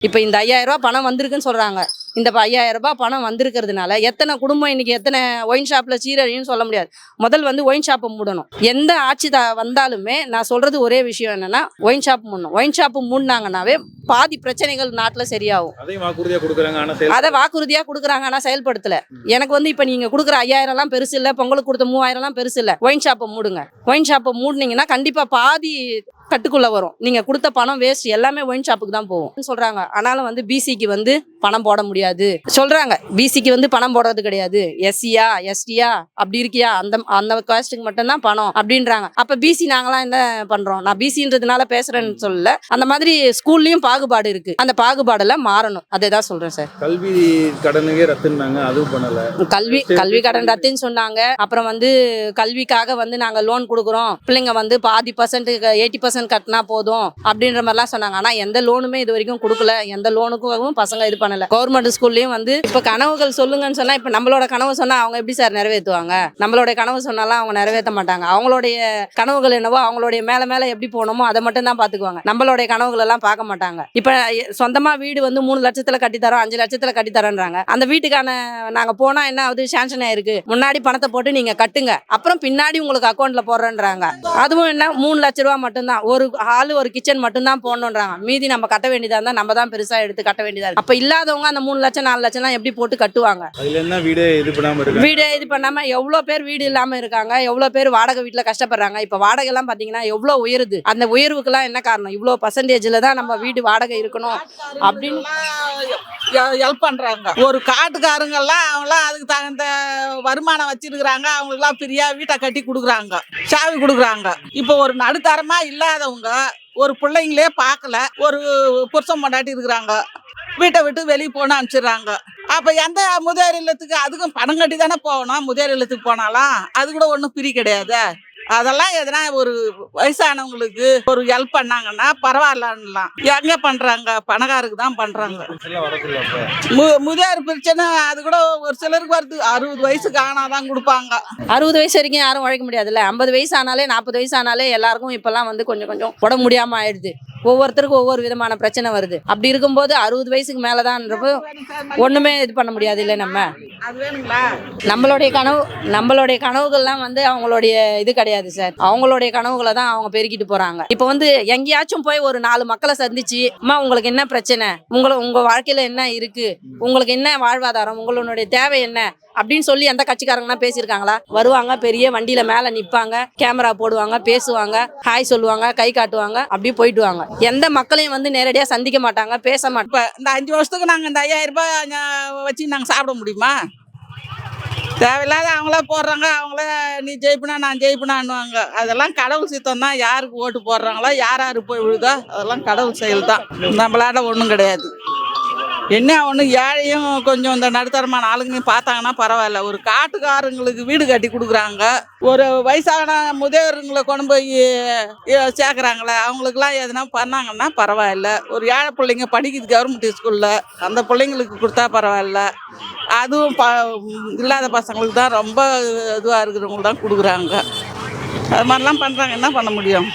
இப்போ இந்த 5000 ரூபாய் பணம் வந்திருக்குன்னு சொல்றாங்க. இந்த 5000 ரூபாய் பணம் வந்திருக்கிறதுனால எத்தனை குடும்பம் இன்னைக்கு எத்தனை ஒயின் ஷாப்ல சீரழின்னு சொல்ல முடியாது. முதல் வந்து ஒயின் ஷாப்பை மூடணும். எந்த ஆட்சி வந்தாலுமே நான் சொல்றது ஒரே விஷயம் என்னன்னா, ஒயின் ஷாப் மூடணும். ஒயின் ஷாப் மூடினாங்கன்னாவே பாதி பிரச்சனைகள் நாட்டுல சரியாகும். அதை வாக்குறுதியா கொடுக்குறாங்க, ஆனா செயல்படுத்தல. எனக்கு வந்து இப்ப நீங்க கொடுக்குற 5000 எல்லாம் பெருசு இல்ல, பொங்கலுக்கு கொடுத்த 3000 எல்லாம் பெருசு இல்ல. ஒயின் ஷாப்பை மூடுங்க. ஒயின் ஷாப்பை மூடினீங்கன்னா கண்டிப்பா பாதி கட்டுக்குள்ள வரும். நீங்க கொடுத்த பணம் வேஸ்ட், எல்லாமே ஒயின் ஷாப்புக்கு தான் போகும் சொல்றாங்க. ஆனாலும் வந்து பிசிக்கு வந்து பணம் போட முடியாது சொல்றாங்க. பிசிக்கு வந்து பணம் போடுறது கிடையாது. எஸ்சியா எஸ்டியா அப்படி இருக்கியா அந்த காஸ்ட்டுக்கு மட்டும்தான் பணம் அப்படின்றாங்க. அப்ப பிசி நாங்களாம் என்ன பண்றோம்? நான் பிசின்றதுனால பேசுறேன்னு சொல்லல. அந்த மாதிரி ஸ்கூல்லயும் பாகுபாடு இருக்கு. அந்த பாகுபாடெல்லாம் மாறணும். அதை தான் சொல்றேன் சார். கல்வி கடனுக்கே ரத்துனாங்க, அதுவும் பண்ணல. கல்வி கடன் ரத்துன்னு சொன்னாங்க. அப்புறம் வந்து கல்விக்காக வந்து நாங்க லோன் கொடுக்குறோம், பிள்ளைங்க வந்து பாதி பர்சன்ட் 80% கட்டினா போதும் அப்படின்ற மாதிரிலாம் சொன்னாங்க. ஆனா எந்த லோனுமே இது வரைக்கும் கொடுக்கல. எந்த லோனுக்கும் பசங்க இது பண்ணல. கவர்மெண்ட் ஸ்கூல்லயும் வந்து இப்ப கனவுகள் சொல்லுங்கன்னு சொன்னா, இப்ப நம்மளோட கனவு சொன்னா அவங்க எப்படி சார் நிறைவேற்றுவாங்க? நம்மளுடைய கனவு சொன்னாலும் அவங்க நிறைவேற்ற மாட்டாங்க. அவங்களுடைய கனவுகள் என்னவோ, அவங்களுடைய மேல மேல எப்படி போகணுமோ அதை மட்டும் தான் பாத்துக்குவாங்க. நம்மளுடைய கனவுகள் எல்லாம் பார்க்க மாட்டாங்க. இப்ப சொந்தமா வீடு வந்து 3 லட்சத்துல கட்டித்தரோம், 5 லட்சத்துல கட்டித்தரோன்றாங்க. அந்த வீட்டுக்கான நாங்க போனா என்ன ஆகுது? சாங்ஷன் ஆயிருக்கு. முன்னாடி பணத்தை போட்டு நீங்க கட்டுங்க, அப்புறம் பின்னாடி உங்களுக்கு அக்கௌண்ட்ல போடுறேன்றாங்க. அதுவும் என்ன 3 லட்ச ரூபா மட்டும்தான். ஒரு ஹால் ஒரு கிச்சன் மட்டும்தான் போடணுன்றாங்க. மீதி நம்ம கட்ட வேண்டியதா இருந்தா நம்ம தான் பெருசா எடுத்து கட்ட வேண்டியதா இருக்கு. அப்ப இல்லாதவங்க அந்த 3 லட்சம் 4 லட்சம் எப்படி போட்டு கட்டுவாங்க? வீடே இது பண்ணாம எவ்வளவு பேர் வீடு இல்லாம இருக்காங்க, எவ்வளவு பேர் வாடகை வீட்டுல கஷ்டப்படுறாங்க. இப்ப வாடகை எல்லாம் பாத்தீங்கன்னா எவ்வளவு உயருது. அந்த உயர்வுக்கு எல்லாம் என்ன காரணம்? இவ்வளவு பர்சன்டேஜ்ல தான் நம்ம வீடு வாடகை இருக்கணும் அப்படின்னு ஹெல்ப் பண்றாங்க. ஒரு காட்டுக்காரங்க எல்லாம் அவங்களாம் அதுக்கு தகுந்த வருமானம் வச்சிருக்கிறாங்க. அவங்களுக்கு எல்லாம் ஃப்ரீயா வீட்டை கட்டி கொடுக்குறாங்க, சாவி கொடுக்குறாங்க. இப்போ ஒரு நடுத்தரமா இல்லாதவங்க ஒரு பிள்ளைங்களே பார்க்கல, ஒரு புருஷன் பொண்டாட்டி இருக்கிறாங்க, வீட்டை விட்டு வெளியே போன அனுப்பிச்சிடுறாங்க. அப்ப எந்த முதியோர் இல்லத்துக்கு அதுக்கும் பணம் கட்டி தானே போகணும். முதியோர் இல்லத்துக்கு போனாலும் அது கூட ஒன்றும் ஃப்ரீ கிடையாது. அதெல்லாம் எதனா ஒரு வயசானவங்களுக்கு ஒரு ஹெல்ப் பண்ணாங்கன்னா பரவாயில்லலாம். எங்க பண்றாங்க? பணக்காருக்கு தான் பண்றாங்க. முதியோர் பிரச்சனை அது கூட ஒரு சிலருக்கு வருது. 60 வயசுக்கு ஆனாதான் கொடுப்பாங்க. 60 வயசு வரைக்கும் யாரும் உழைக்க முடியாதுல்ல. 50 வயசு ஆனாலே 40 வயசு ஆனாலே எல்லாருக்கும் இப்பெல்லாம் வந்து கொஞ்சம் கொஞ்சம் உடம்பு முடியாம ஆயிடுது. ஒவ்வொருத்தருக்கும் ஒவ்வொரு விதமான பிரச்சனை வருது. அப்படி இருக்கும்போது 60 வயசுக்கு மேலதான்றப்போ ஒண்ணுமே இது பண்ண முடியாது இல்லை. நம்மளுடைய கனவுகள்லாம் வந்து அவங்களுடைய இது கிடையாது சார். அவங்களுடைய கனவுகளை தான் அவங்க பெருக்கிட்டு போறாங்க. இப்ப வந்து எங்கேயாச்சும் போய் ஒரு 4 மக்களை சந்திச்சு, அம்மா உங்களுக்கு என்ன பிரச்சனை, உங்க வாழ்க்கையில என்ன இருக்கு, உங்களுக்கு என்ன வாழ்வாதாரம், உங்களுடைய தேவை என்ன அப்படின்னு சொல்லி எந்த கட்சிக்காரங்கன்னா பேசியிருக்காங்களா? வருவாங்க, பெரிய வண்டியில மேல நிப்பாங்க, கேமரா போடுவாங்க, பேசுவாங்க, ஹாய் சொல்லுவாங்க, கை காட்டுவாங்க, அப்படியே போயிட்டுவாங்க. எந்த மக்களையும் வந்து நேரடியா சந்திக்க மாட்டாங்க, பேச மாட்டாங்க. இந்த 5 வருஷத்துக்கு நாங்க இந்த 5000 ரூபாய் வச்சு நாங்க சாப்பிட முடியுமா? தேவையில்லாத அவங்கள போடுறாங்க. அவங்கள நீ ஜெயிப்பினா நான் ஜெயிப்பினான்னுவாங்க. அதெல்லாம் கடவுள் சித்தம் தான். யாருக்கு ஓட்டு போடுறாங்களோ, யார் யாரு போய் விழுதோ அதெல்லாம் கடவுள் செயல் தான். நம்மளால ஒன்றும் கிடையாது. என்ன ஒன்று ஏழையும் கொஞ்சம் இந்த நடுத்தரமான ஆளுங்களையும் பார்த்தாங்கன்னா பரவாயில்ல. ஒரு காட்டுக்காரங்களுக்கு வீடு கட்டி கொடுக்குறாங்க, ஒரு வயசான முதியோருங்களை கொண்டு போய் சேர்க்குறாங்களே, அவங்களுக்குலாம் எதுனா பண்ணாங்கன்னா பரவாயில்ல. ஒரு ஏழை பிள்ளைங்க படிக்குது கவர்மெண்ட் ஸ்கூலில், அந்த பிள்ளைங்களுக்கு கொடுத்தா பரவாயில்ல. அதுவும் இல்லாத பசங்களுக்கு தான் ரொம்ப இதுவாக இருக்கிறவங்களுக்கு தான் கொடுக்குறாங்க. அது மாதிரிலாம் பண்ணுறாங்க. என்ன பண்ண முடியும்?